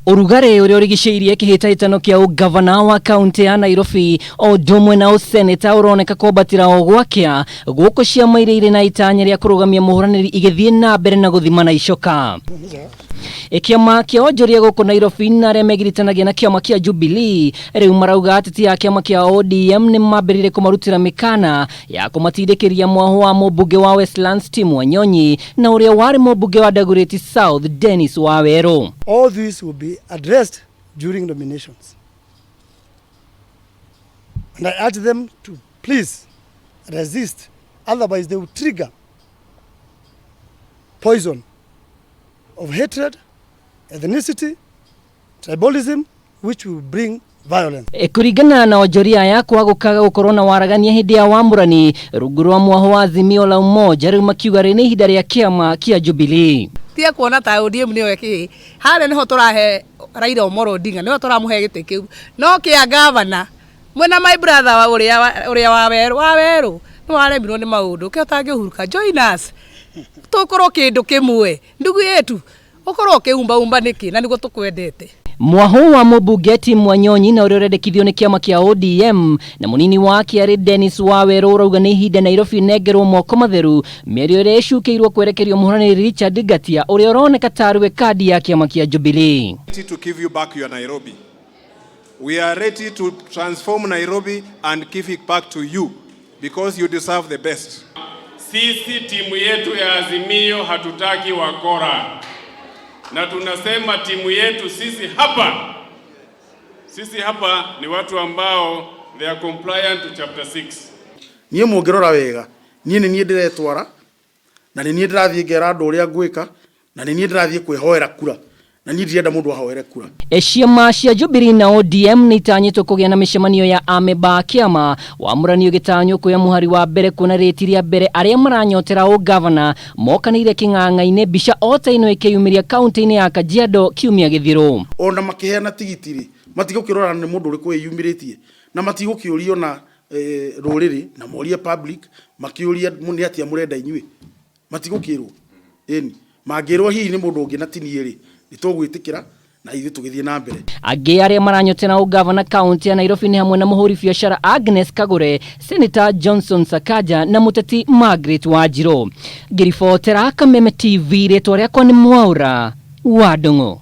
Urugare uria urigiceirie Kihitahitano kia ungabana wa kaunti ya Nairobi o domwe na useneta uroneka kubatira o gwakia guko ciama ire na itanya ria kurugamia muhuraniri igithie na mbere na guthima na icoka. Kiama kia Onjoria guko Nairobi na ria megiritanagia na kiama kia Jubilee riu marauga ateti ya kiama kia ODM ni mambirire kumarutira mikana ya kumatindikiria mwaho wa mubunge wa Westlands Tim Wanyonyi na uria wari mubunge wa Dagoretti South Dennis Wawero. All this will be addressed during nominations. And I urge them to please resist, otherwise they will trigger poison of hatred, ethnicity, tribalism, which will bring violence. Kuringana na Onjoria ya gucaca gukorwo na waragania hindi ya wamurani rungu rwa mwaho wa Azimio La Umoja riu makiuga ni ihinda ria kiama kia Jubilee. Tia kuona ta ODM niyo yake hare niho turahe Raila Omolo Odinga niho turamuhe gite kiu no kia governor mwena my brother wa uria Waweru no aremirwo ni maundu ke utangihuruka join us tukorwo kindu kimwe ndugu yetu ukorwo kiumba niki na nigo tukwendete. Mwaho wa mubunge Tim Wanyonyi na uria urendekithio ni kiama kia ODM na munini wake ari Dennis Wawero urauga ni ihinda Nairobi nengerwo moko matheru mĩario ĩrĩa ĩcukeirwo kwerekerio muhuraniri Richard Gatia uria uroneka tarwe kadi ya kiama kia Jubilee. To give you back your Nairobi. We are ready to transform Nairobi and give it back to you because you deserve the best. Sisi timu yetu ya Azimio hatutaki wakora. Na tunasema timu yetu sisi hapa ni watu ambao they are compliant to chapter 6. Niĩ mũngĩrora wega niĩ nĩ niĩ ndiretwara na nĩ niĩ ndirathiĩ ngera andũ ũrĩa ngwĩka na nĩ niĩ ndirathiĩ kwĩhoera kura na niĩ ndirenda mũndũ ahoere kura. Ciama cia Jubilee na ODM ni itanyĩtwo kũgĩa na mĩcemanio ya amemba a kiama wamuranio gĩtanywo kuoya muhari wa mbere kuona rĩti rĩa mbere arĩa maranyotera ungabana mokanĩire kĩng'ang'a-inĩ mbica ota ĩno ĩkĩyumĩria kaunti-ini ya Kajiado kiumia gĩthiru. Ona makĩheana tigiti rĩ matigũkĩrora nĩ mũndũ ũrĩkũ wĩyumĩrĩtie na matigũkĩũrio na rũrĩrĩ na morie public makiuria nĩ atia mũrenda inyuĩ matigũkĩrwo ĩni mangĩrwo hihi nĩ mũndũ ũngĩ na tinie rĩ nitũgwĩtĩkĩra na ithuĩ tũgĩthiĩ na mbere. Angĩ arĩa maranyotera ungabana kaunti ya Nairobi ni hamwe na muhuri biashara Agnes Kagure, Senator Johnson Sakaja na muteti Margaret Wanjiru. Ngiribotera Kameme TV rĩtwa rĩakwa nĩ Mwaura wa Ndung'u.